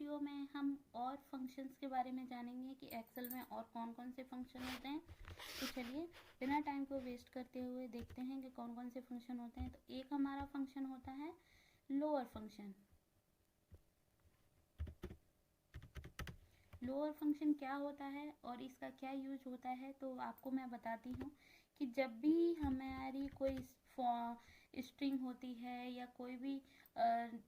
Video में हम और फंक्शंस के बारे में जानेंगे कि एक्सेल में और कौन कौन से फंक्शन होते हैं। तो चलिए बिना टाइम को वेस्ट करते हुए देखते हैं कि कौन कौन से फंक्शन होते हैं। तो एक हमारा फंक्शन होता है लोअर फंक्शन। लोअर फंक्शन क्या होता है और इसका क्या यूज होता है, तो आपको मैं बताती हूँ कि जब भी हमारी कोई स्ट्रिंग होती है या कोई भी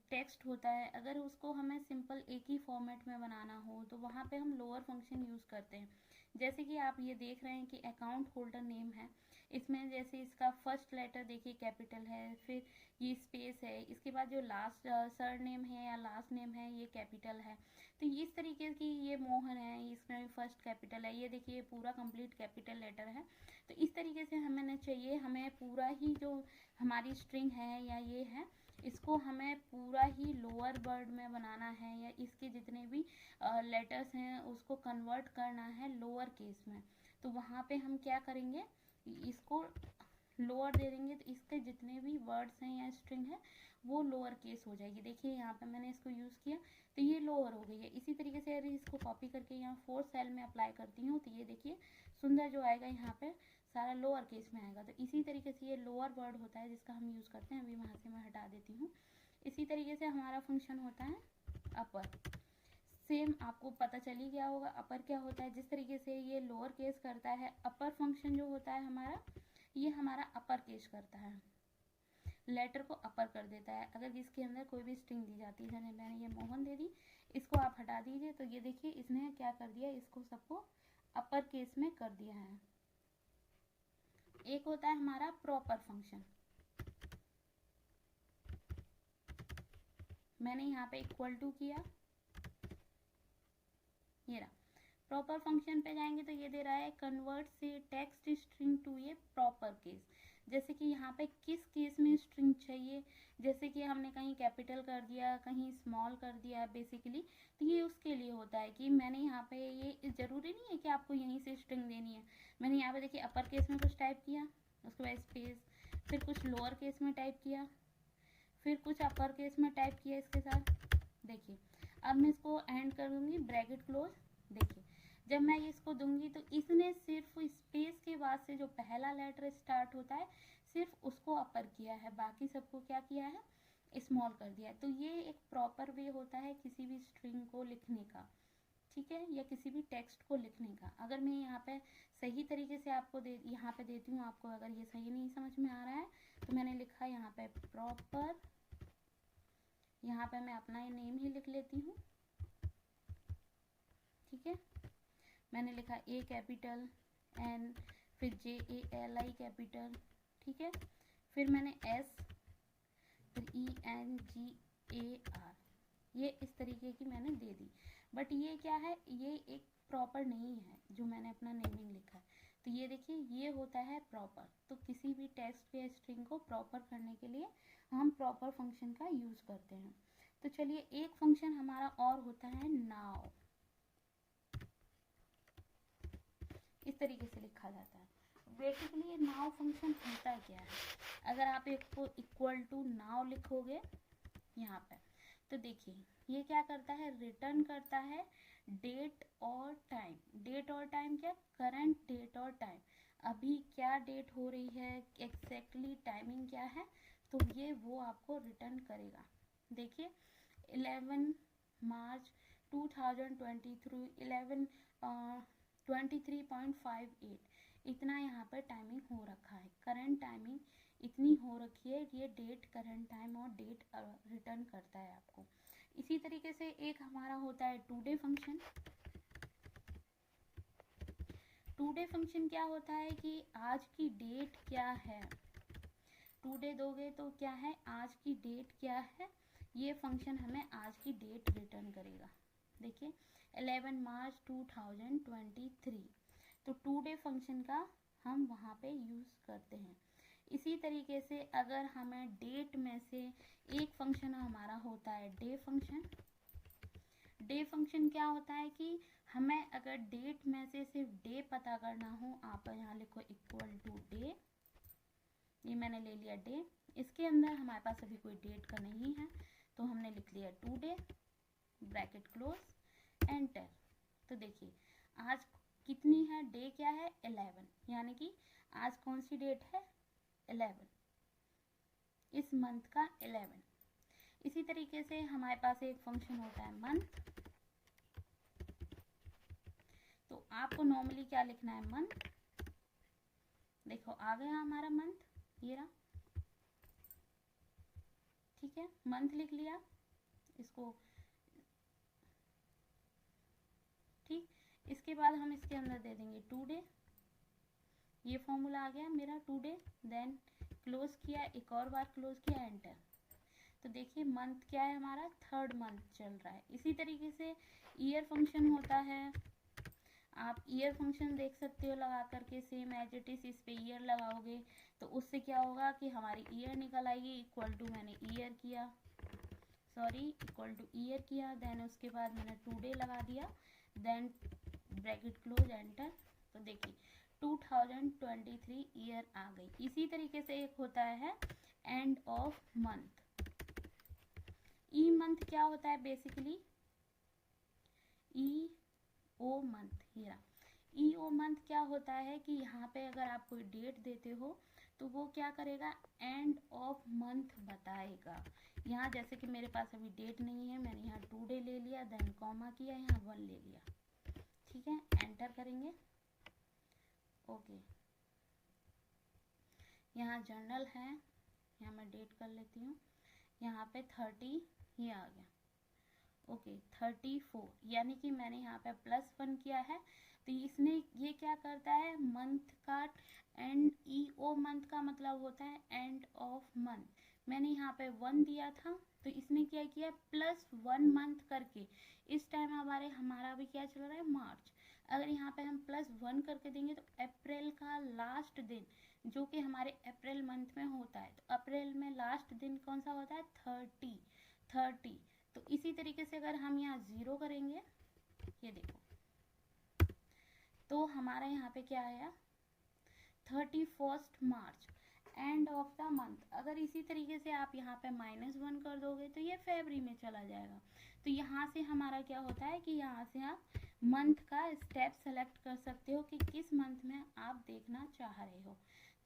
टेक्स्ट होता है, अगर उसको हमें सिंपल एक ही फॉर्मेट में बनाना हो तो वहाँ पे हम लोअर फंक्शन यूज़ करते हैं। जैसे कि आप ये देख रहे हैं कि अकाउंट होल्डर नेम है, इसमें जैसे इसका फर्स्ट लेटर देखिए कैपिटल है, फिर ये स्पेस है, इसके बाद जो लास्ट सर नेम है या लास्ट नेम है ये कैपिटल है। तो इस तरीके की ये मोहन है, इसमें फर्स्ट कैपिटल है, ये देखिए पूरा कंप्लीट कैपिटल लेटर है। तो इस तरीके से हमें चाहिए, हमें पूरा ही जो हमारी स्ट्रिंग है या ये है, इसको हमें पूरा ही लोअर वर्ड में बनाना है या इसके जितने भी लेटर्स हैं उसको कन्वर्ट करना है लोअर केस में। तो वहाँ पे हम क्या करेंगे, इसको लोअर दे देंगे तो इसके जितने भी वर्ड्स हैं या स्ट्रिंग है वो लोअर केस हो जाएगी। देखिए यहाँ पे मैंने इसको यूज़ किया तो ये लोअर हो गई है। इसी तरीके से अगर इसको कॉपी करके यहाँ 4 सेल में अप्लाई करती हूँ तो ये देखिए सुंदर जो आएगा यहाँ पे सारा लोअर केस में आएगा। तो इसी तरीके से ये लोअर वर्ड होता है जिसका हम यूज़ करते हैं। अभी वहाँ से मैं हटा देती हूँ। इसी तरीके से हमारा फंक्शन होता है अपर। सेम आपको पता चल ही गया होगा अपर क्या होता है। जिस तरीके से ये लोअर केस करता है, अपर फंक्शन जो होता है हमारा, ये हमारा अपर केस करता है, लेटर को अपर कर देता है। अगर इसके अंदर कोई भी स्ट्रिंग दी जाती है, जैसे मैंने ये मोहन दे दी, इसको आप हटा दीजिए तो ये देखिए इसने क्या कर दिया, इसको सबको अपर केस में कर दिया है। एक होता है हमारा प्रॉपर फंक्शन। मैंने यहाँ पे इक्वल टू किया, ये रहा। प्रॉपर फंक्शन पे जाएंगे तो ये दे रहा है कन्वर्ट से text string to a proper case. जैसे कि यहाँ पे किस केस में स्ट्रिंग चाहिए, जैसे कि हमने कहीं कैपिटल कर दिया, कहीं स्मॉल कर दिया बेसिकली, तो ये उसके लिए होता है कि मैंने यहाँ पे, ये ज़रूरी नहीं है कि आपको यहीं से स्ट्रिंग देनी है। मैंने यहाँ पे देखिए अपर केस में कुछ टाइप किया, उसके बाद स्पेस, फिर कुछ लोअर केस में टाइप किया, फिर कुछ अपर केस में टाइप किया इसके साथ। देखिए अब मैं इसको एंड कर दूंगी, ब्रैकेट क्लोज। देखिए जब मैं इसको दूंगी तो इसने सिर्फ स्पेस के बाद से जो पहला लेटर स्टार्ट होता है सिर्फ उसको अपर किया है, बाकी सबको क्या किया है, स्मॉल कर दिया है। तो ये एक प्रॉपर वे होता है किसी भी स्ट्रिंग को लिखने का, ठीक है, या किसी भी टेक्स्ट को लिखने का। अगर मैं यहाँ पे सही तरीके से आपको यहाँ पे देती हूँ, आपको अगर ये सही नहीं समझ में आ रहा है तो मैंने लिखा यहाँ पे प्रॉपर, यहाँ पे मैं अपना नेम ही लिख लेती हूँ, ठीक है। मैंने लिखा ए कैपिटल एन, फिर JALI कैपिटल, ठीक है, फिर मैंने S, फिर ENGAR, ये इस तरीके की मैंने दे दी। बट ये क्या है, ये एक प्रॉपर नहीं है जो मैंने अपना नेमिंग लिखा है। तो ये देखिए ये होता है प्रॉपर। तो किसी भी टेक्स्ट या स्ट्रिंग को प्रॉपर करने के लिए हम प्रॉपर फंक्शन का यूज़ करते हैं। तो चलिए एक फंक्शन हमारा और होता है नाउ। इस तरीके से लिखा जाता है। बेसिकली ये नाउ फंक्शन होता क्या है, अगर आप एक को इक्वल टू नाउ लिखोगे यहाँ पे तो देखिए ये क्या करता है, रिटर्न करता है डेट और टाइम। डेट और टाइम क्या, करंट डेट और टाइम, अभी क्या डेट हो रही है, एग्जैक्टली टाइमिंग क्या है, तो ये वो आपको रिटर्न करेगा। देखिए 11 मार्च 2023 23.58 इतना यहाँ पर टाइमिंग हो रखा है, करंट टाइमिंग इतनी हो रखी है। ये डेट, करंट टाइम और डेट रिटर्न करता है आपको। इसी तरीके से एक हमारा होता है टुडे फंक्शन। टुडे फंक्शन क्या होता है कि आज की डेट क्या है, टुडे दोगे तो क्या है, आज की डेट क्या है, ये फंक्शन हमें आज की डेट रिटर्न करेगा। देखिए 11 मार्च 2023, तो टुडे फंक्शन का हम वहाँ पे यूज़ करते हैं। इसी तरीके से अगर हमें डेट में से एक फंक्शन हमारा होता है डे फंक्शन। डे फंक्शन क्या होता है कि हमें अगर डेट में से सिर्फ डे पता करना हो, आप यहाँ लिखो इक्वल टू डे, ये मैंने ले लिया डे, इसके अंदर हमारे पास अभी कोई डेट का नहीं है तो हमने लिख लिया टुडे। Bracket close enter. तो देखिए आज कितनी है, डे क्या है 11, यानी कि आज कौन सी डेट है 11, इस मंथ का 11। इसी तरीके से हमारे पास एक फंक्शन होता है मंथ। तो आपको नॉर्मली क्या लिखना है, मंथ। देखो आ गया हमारा मंथ, ये रहा, ठीक है, मंथ लिख लिया इसको, ठीक। इसके बाद हम इसके अंदर दे देंगे टुडे, ये फॉर्मूला आ गया मेरा टुडे, देन क्लोज किया, एक और बार क्लोज किया, एंटर। तो देखिए मंथ क्या है हमारा, थर्ड मंथ चल रहा है। इसी तरीके से ईयर फंक्शन होता है, आप ईयर फंक्शन देख सकते हो लगा करके, सेम एज इट इज, इस पे ईयर लगाओगे तो उससे क्या होगा कि हमारी ईयर निकल आएगी, इक्वल टू मैंने ईयर किया, सॉरी इक्वल टू ईयर किया, देन उसके बाद मैंने टुडे लगा दिया, देन ब्रैकेट क्लोज एंटर। तो देखिए 2023 ईयर आ गई। इसी तरीके से एक होता है end of month. E month क्या होता है बेसिकली, ई ओ मंथ, हीरा। ई ओ मंथ क्या होता है कि यहाँ पे अगर आप कोई डेट देते हो तो वो क्या करेगा, एंड ऑफ मंथ बताएगा। यहाँ जैसे कि मेरे पास अभी डेट नहीं है, मैंने यहाँ टुडे ले लिया, देन कॉमा किया, यहाँ 1 ले लिया, ठीक है, एंटर करेंगे, ओके। यहाँ जर्नल है, यहाँ मैं डेट कर लेती हूँ, यहाँ पे 30 ये आ गया, ओके 34, यानी कि मैंने यहाँ पे +1 किया है। तो इसने ये क्या करता है, मंथ का एंड, ई ओ मंथ का मतलब होता है एंड ऑफ मंथ। मैंने यहाँ पे 1 दिया था तो इसने क्या किया, +1 मंथ करके, इस टाइम हमारा भी क्या चल रहा है, मार्च। अगर यहाँ पे हम +1 करके देंगे तो अप्रैल का लास्ट दिन, जो कि हमारे अप्रैल मंथ में होता है, तो अप्रैल में लास्ट दिन कौन सा होता है, 30। तो इसी तरीके से अगर हम यहाँ 0 करेंगे, ये देखो, तो हमारा यहाँ पे क्या आया, 31 मार्च, एंड ऑफ द मंथ। अगर इसी तरीके से आप यहाँ पे -1 कर दोगे तो ये फरवरी में चला जाएगा। तो यहाँ से हमारा क्या होता है कि यहाँ से आप मंथ का स्टेप सेलेक्ट कर सकते हो कि किस मंथ में आप देखना चाह रहे हो।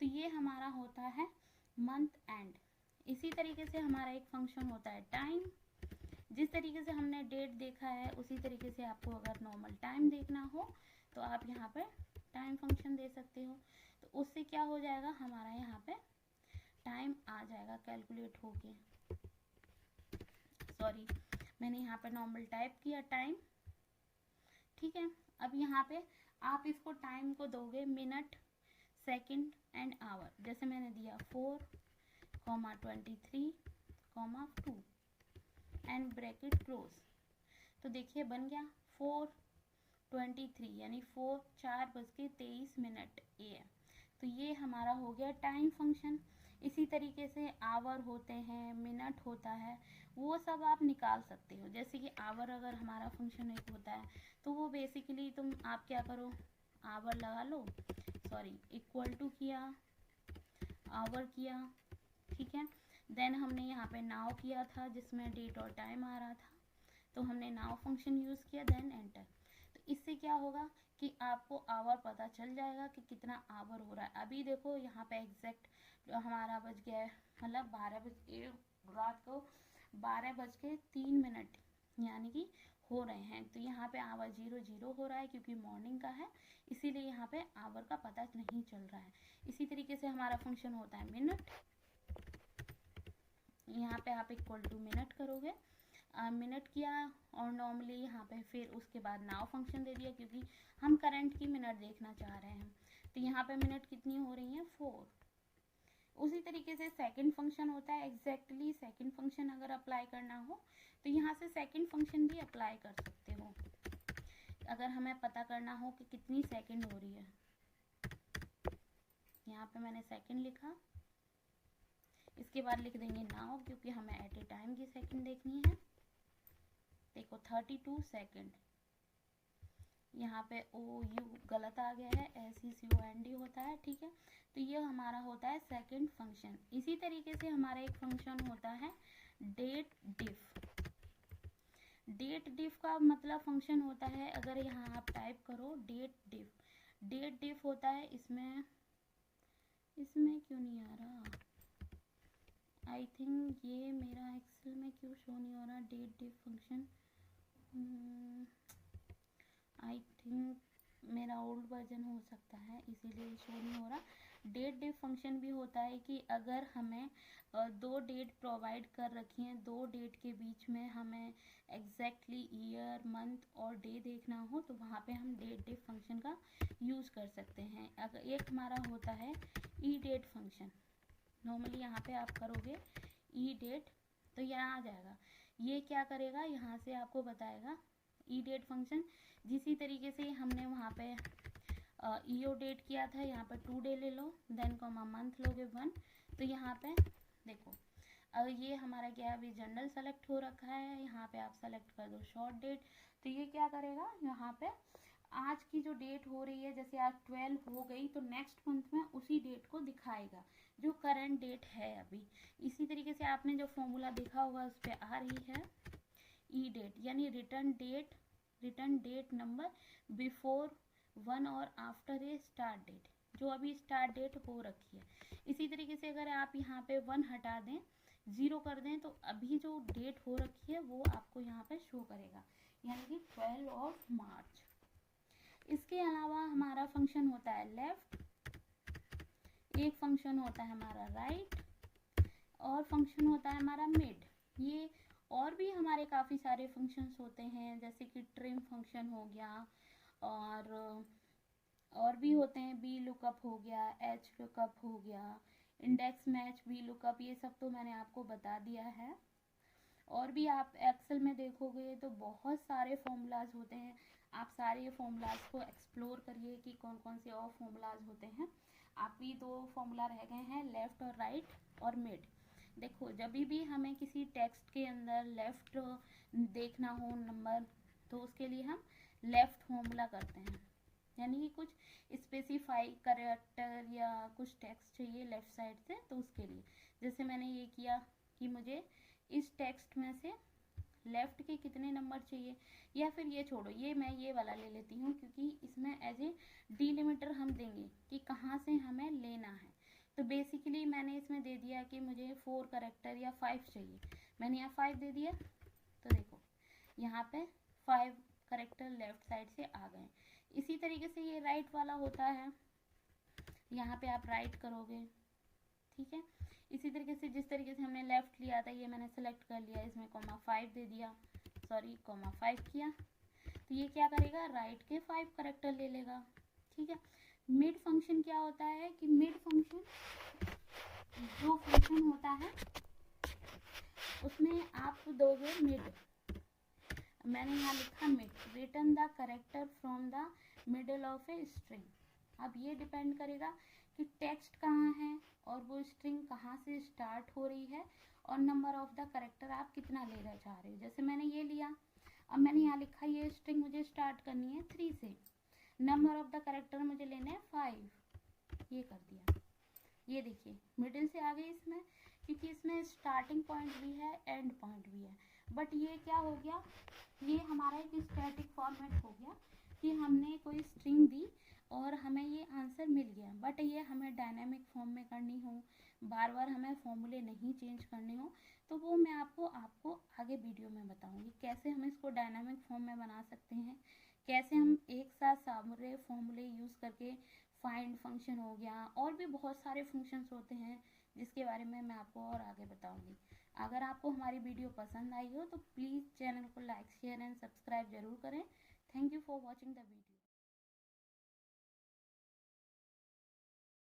तो ये हमारा होता है मंथ एंड। इसी तरीके से हमारा एक फंक्शन होता है टाइम। जिस तरीके से हमने डेट देखा है उसी तरीके से आपको अगर नॉर्मल टाइम देखना हो तो आप यहाँ पे टाइम फंक्शन दे सकते हो। तो उससे क्या हो जाएगा, हमारा यहाँ पे टाइम आ जाएगा कैलकुलेट होके, सॉरी मैंने यहाँ पे नॉर्मल टाइप किया टाइम, ठीक है। अब यहाँ पे आप इसको टाइम को दोगे मिनट, सेकंड एंड आवर। जैसे मैंने दिया 4,23,2 एंड ब्रैकेट क्लोज। तो देखिए बन गया 4:23 यानी 4:23 AM। तो ये हमारा हो गया टाइम फंक्शन। इसी तरीके से आवर होते हैं, मिनट होता है, वो सब आप निकाल सकते हो। जैसे कि आवर अगर हमारा फंक्शन एक होता है तो वो बेसिकली आप क्या करो, आवर लगा लो, सॉरी इक्वल टू किया, आवर किया, ठीक है। देन हमने यहाँ पे नाउ किया था जिसमें डेट और टाइम आ रहा था, तो हमने नाउ फंक्शन यूज़ किया, देन एंटर। तो इससे क्या होगा कि आपको आवर पता चल जाएगा कि कितना आवर हो रहा है। अभी देखो यहाँ पे एग्जैक्ट हमारा बज गया है, मतलब 12 बज, रात को 12:03 यानी कि हो रहे हैं। तो यहाँ पे आवर 00 हो रहा है क्योंकि मॉर्निंग का है, इसीलिए यहाँ पे आवर का पता नहीं चल रहा है। इसी तरीके से हमारा फंक्शन होता है मिनट। यहाँ पे आप इक्वल टू मिनट करोगे, मिनट किया और नॉर्मली यहाँ पे फिर उसके बाद नाउ फंक्शन दे दिया क्योंकि हम करंट की मिनट देखना चाह रहे हैं। तो यहाँ पे मिनट कितनी हो रही हैं, 4। उसी तरीके से सेकंड फंक्शन होता है, एग्जैक्टली सेकंड फंक्शन अगर अप्लाई करना हो तो यहाँ से सेकंड फंक्शन भी अप्लाई कर सकते हो अगर हमें पता करना हो कि कितनी सेकंड हो रही है। यहाँ पे मैंने सेकंड लिखा, इसके बाद लिख देंगे नाउ क्योंकि हमें एट ए टाइम की सेकंड देखनी है। देखो 32 सेकंड, यहाँ पे ओ यू गलत आ गया है, SECOND होता है, ठीक है। तो ये हमारा होता है सेकंड फंक्शन। इसी तरीके से हमारा एक फंक्शन होता है डेट डिफ। डेट डिफ का मतलब फंक्शन होता है, अगर यहाँ आप टाइप करो डेट डिफ होता है। इसमें क्यों नहीं आ रहा, आई थिंक ये मेरा एक्सेल में क्यों शो नहीं हो रहा date diff function. I think मेरा ओल्ड वर्जन हो सकता है, इसीलिए शो नहीं हो रहा। डेट डिफ फंक्शन भी होता है कि अगर हमें दो डेट प्रोवाइड कर रखी हैं, दो डेट के बीच में हमें एग्जैक्टली ईयर मंथ और डे देखना हो, तो वहाँ पे हम डेट डिफ फंक्शन का यूज़ कर सकते हैं। अगर एक हमारा होता है ई डेट फंक्शन, नॉर्मली यहाँ पे आप करोगे ई डेट तो यहाँ आ जाएगा। ये क्या करेगा, यहाँ से आपको बताएगा ई डेट फंक्शन। जिसी तरीके से हमने वहाँ पे ईओ डेट किया था, यहाँ पर 2 डे ले लो, देन कॉमा मंथ लोगे 1। तो यहाँ पे देखो अब ये हमारा क्या है, अभी जनरल सेलेक्ट हो रखा है, यहाँ पे आप सेलेक्ट कर दो शॉर्ट डेट। तो ये क्या करेगा, यहाँ पे आज की जो डेट हो रही है, जैसे आज 12 हो गई तो नेक्स्ट मंथ में उसी डेट को दिखाएगा जो करंट डेट है अभी। इसी तरीके से आपने जो फॉर्मूला देखा होगा उस पर आ रही है ई डेट, यानी रिटर्न डेट नंबर बिफोर 1 और आफ्टर ए स्टार्ट डेट, जो अभी स्टार्ट डेट हो रखी है। इसी तरीके से अगर आप यहाँ पे 1 हटा दें, 0 कर दें, तो अभी जो डेट हो रखी है वो आपको यहाँ पे शो करेगा, यानी कि 12 ऑफ मार्च। इसके अलावा हमारा फंक्शन होता है लेफ्ट, एक फंक्शन होता है हमारा राइट, और फंक्शन होता है हमारा मिड। ये और भी हमारे काफ़ी सारे फंक्शंस होते हैं, जैसे कि ट्रिम फंक्शन हो गया, और भी होते हैं, बी लुकअप हो गया, एच लुकअप हो गया, इंडेक्स मैच, बी लुकअप, ये सब तो मैंने आपको बता दिया है। और भी आप एक्सेल में देखोगे तो बहुत सारे फॉर्मूलाज होते हैं, आप सारे फॉर्मूलाज को एक्सप्लोर करिए कि कौन कौन से और फॉर्मूलाज होते हैं। आप भी 2 फॉर्मूला रह गए हैं, लेफ़्ट और राइट और मिड। देखो जब भी हमें किसी टेक्स्ट के अंदर लेफ़्ट देखना हो नंबर, तो उसके लिए हम लेफ़्ट फॉर्मूला करते हैं, यानी कि कुछ स्पेसिफाई कैरेक्टर या कुछ टेक्स्ट चाहिए लेफ़्ट साइड से, तो उसके लिए जैसे मैंने ये किया कि मुझे इस टेक्स्ट में से लेफ़्ट के कितने नंबर चाहिए, या फिर ये छोड़ो, ये मैं ये वाला ले लेती हूँ, क्योंकि इसमें एज ए डिलिमिटर हम देंगे कि कहाँ से हमें लेना है। तो बेसिकली मैंने इसमें दे दिया कि मुझे 4 कैरेक्टर या 5 चाहिए, मैंने यहाँ 5 दे दिया। तो देखो यहाँ पे 5 कैरेक्टर लेफ्ट साइड से आ गए। इसी तरीके से ये राइट वाला होता है, यहाँ पे आप राइट करोगे, ठीक है। इसी तरीके से जिस तरीके से हमने लेफ्ट लिया था, ये मैंने सेलेक्ट कर लिया, इसमें कॉमा 5 दे दिया, सॉरी कॉमा 5 किया, तो ये क्या करेगा, राइट के 5 कैरेक्टर ले लेगा, ठीक है। मिड फंक्शन क्या होता है कि मिड फंक्शन जो फंक्शन होता है उसमें आप दोगे मिड, मैंने यहाँ लिखा mid, return the character from the middle of a string. अब ये डिपेंड करेगा कि टेक्स्ट कहाँ है और वो स्ट्रिंग कहाँ से स्टार्ट हो रही है, और नंबर ऑफ द कैरेक्टर आप कितना लेना चाह रहे हो। जैसे मैंने ये लिया, अब मैंने यहाँ लिखा ये स्ट्रिंग मुझे स्टार्ट करनी है 3 से, नंबर ऑफ द कैरेक्टर मुझे लेने हैं 5, ये कर दिया। ये देखिए मिडिल से आ गई इसमें, क्योंकि इसमें स्टार्टिंग पॉइंट भी है एंड पॉइंट भी है। बट ये क्या हो गया, ये हमारा एक स्टैटिक फॉर्मेट हो गया कि हमने कोई स्ट्रिंग दी और हमें ये आंसर मिल गया। बट ये हमें डायनामिक फॉर्म में करनी हो, बार बार हमें फॉर्मूले नहीं चेंज करने हो, तो वो मैं आपको आगे वीडियो में बताऊंगी कैसे हम इसको डायनामिक फॉर्म में बना सकते हैं, कैसे हम एक साथ सारे फॉर्मूले यूज़ करके, फाइंड फंक्शन हो गया, और भी बहुत सारे फंक्शंस होते हैं जिसके बारे में मैं आपको और आगे बताऊंगी। अगर आपको हमारी वीडियो पसंद आई हो तो प्लीज़ चैनल को लाइक शेयर एंड सब्सक्राइब जरूर करें। Thank you for watching the video.